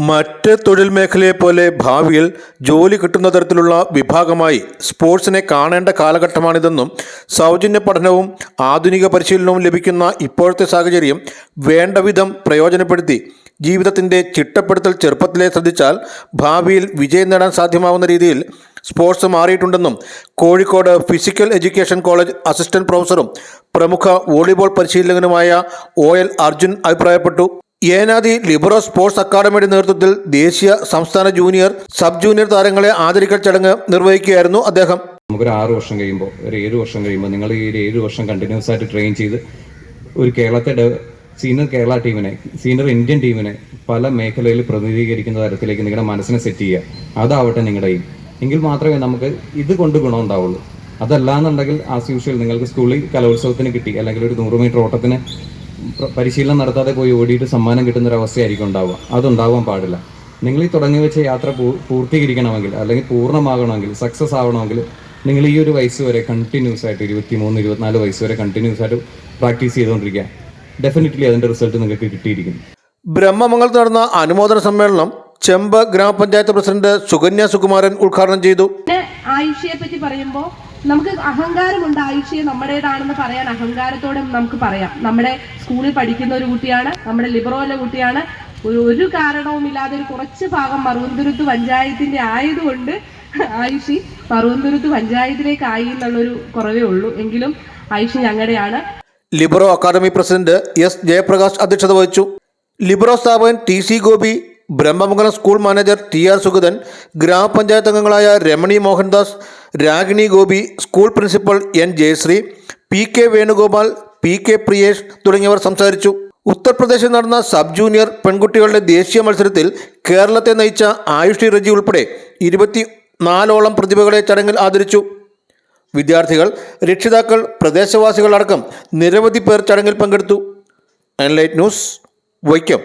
മറ്റ് തൊഴിൽ മേഖലയെപ്പോലെ ഭാവിയിൽ ജോലി കിട്ടുന്ന തരത്തിലുള്ള വിഭാഗമായി സ്പോർട്സിനെ കാണേണ്ട കാലഘട്ടമാണിതെന്നും സൗജന്യ പഠനവും ആധുനിക പരിശീലനവും ലഭിക്കുന്ന ഇപ്പോഴത്തെ സാഹചര്യം വേണ്ടവിധം പ്രയോജനപ്പെടുത്തി ജീവിതത്തിൻ്റെ ചിട്ടപ്പെടുത്തൽ ചെറുപ്പത്തിലേ ശ്രദ്ധിച്ചാൽ ഭാവിയിൽ വിജയം നേടാൻ സാധ്യമാവുന്ന രീതിയിൽ സ്പോർട്സ് മാറിയിട്ടുണ്ടെന്നും Kozhikode physical education college assistant പ്രൊഫസറും പ്രമുഖ വോളിബോൾ പരിശീലകനുമായ OL അർജുൻ അഭിപ്രായപ്പെട്ടു. ഏനാദി ലിബറോ സ്പോർട്സ് അക്കാദമിയുടെ നേതൃത്വത്തിൽ ദേശീയ, സംസ്ഥാന ജൂനിയർ, സബ് ജൂനിയർ താരങ്ങളെ ആദരിക്കൽ ചടങ്ങ് നിർവഹിക്കുകയായിരുന്നു അദ്ദേഹം. നമുക്കൊരു 6 വർഷം കഴിയുമ്പോൾ, ഒരു 7 വർഷം കഴിയുമ്പോൾ നിങ്ങൾ ഈ 7 വർഷം കണ്ടിന്യൂസ് ആയിട്ട് ട്രെയിൻ ചെയ്ത് ഒരു കേരളത്തെ സീനിയർ കേരള ടീമിനെ, സീനിയർ ഇന്ത്യൻ ടീമിനെ പല മേഖലയിൽ പ്രതിനിധീകരിക്കുന്ന തരത്തിലേക്ക് നിങ്ങളുടെ മനസ്സിനെ സെറ്റ് ചെയ്യുക. അതാവട്ടെ നിങ്ങളുടെ എങ്കിൽ മാത്രമേ നമുക്ക് ഇത് കൊണ്ട് ഗുണമുണ്ടാവുള്ളൂ. അതല്ലാന്നുണ്ടെങ്കിൽ ആസ് യൂഷ്വൽ നിങ്ങൾക്ക് സ്കൂളിൽ കലോത്സവത്തിന് കിട്ടി, അല്ലെങ്കിൽ ഒരു 100 മീറ്റർ ഓട്ടത്തിന് പരിശീലനം നടത്താതെ പോയി ഓടിയിട്ട് സമ്മാനം കിട്ടുന്ന ഒരു അവസ്ഥയായിരിക്കും ഉണ്ടാവുക. അതുണ്ടാവാൻ പാടില്ല. നിങ്ങൾ ഈ തുടങ്ങി വെച്ച യാത്ര പൂർത്തീകരിക്കണമെങ്കിൽ, അല്ലെങ്കിൽ പൂർണ്ണമാകണമെങ്കിൽ, സക്സസ് ആവണമെങ്കിൽ നിങ്ങൾ ഈ ഒരു വയസ്സ് വരെ കണ്ടിന്യൂസ് ആയിട്ട് 23-24 വയസ്സ് വരെ കണ്ടിന്യൂസ് ആയിട്ട് പ്രാക്ടീസ് ചെയ്തുകൊണ്ടിരിക്കുക. ഡെഫിനറ്റ്ലി അതിന്റെ റിസൾട്ട് നിങ്ങൾക്ക് കിട്ടിയിരിക്കും. ബ്രഹ്മമംഗലത്ത് നടന്ന അനുമോദന സമ്മേളനം ചെമ്പ് ഗ്രാമപഞ്ചായത്ത് പ്രസിഡന്റ് സുകന്യ സുകുമാരൻ ഉദ്ഘാടനം ചെയ്തു. ആയിഷയെ പറ്റി പറയുമ്പോൾ നമുക്ക് അഹങ്കാരമുണ്ട്. ആയിഷയെ നമ്മുടേതാണെന്ന് പറയാൻ അഹങ്കാരത്തോടെ നമുക്ക് പറയാം. നമ്മുടെ സ്കൂളിൽ പഠിക്കുന്ന ഒരു കുട്ടിയാണ്, നമ്മുടെ ലിബറോയിലെ കുട്ടിയാണ്. ഒരു കാരണവുമില്ലാതെ ഒരു കുറച്ച് ഭാഗം മറുവന്തുരുത്ത് പഞ്ചായത്തിന്റെ ആയതുകൊണ്ട് ആയിഷി മറുവന്തുരുത്ത് പഞ്ചായത്തിലേക്ക് ആയി എന്നുള്ളൊരു കുറവേ ഉള്ളൂ. എങ്കിലും ആയിഷി ഞങ്ങളുടെയാണ്. Libero academy president S Jayaprakash അധ്യക്ഷത വഹിച്ചു. ലിബറോ സ്ഥാപകൻ TC Gopi, Brahmamangalam school manager TR Sugathan, ഗ്രാമപഞ്ചായത്ത് അംഗങ്ങളായ Ramani Mohandas, Ragini Gopi, school principal N Jayasree, PK Venugopal, PK Priyesh തുടങ്ങിയവർ സംസാരിച്ചു. ഉത്തർപ്രദേശിൽ നടന്ന സബ് ജൂനിയർ പെൺകുട്ടികളുടെ ദേശീയ മത്സരത്തിൽ കേരളത്തെ നയിച്ച ആയുഷി റജി ഉൾപ്പെടെ 24ഓളം പ്രതിഭകളെ ചടങ്ങിൽ ആദരിച്ചു. വിദ്യാർത്ഥികൾ, രക്ഷിതാക്കൾ, പ്രദേശവാസികൾ അടക്കം നിരവധി പേർ ചടങ്ങിൽ പങ്കെടുത്തു. Enlight news, Vaikom.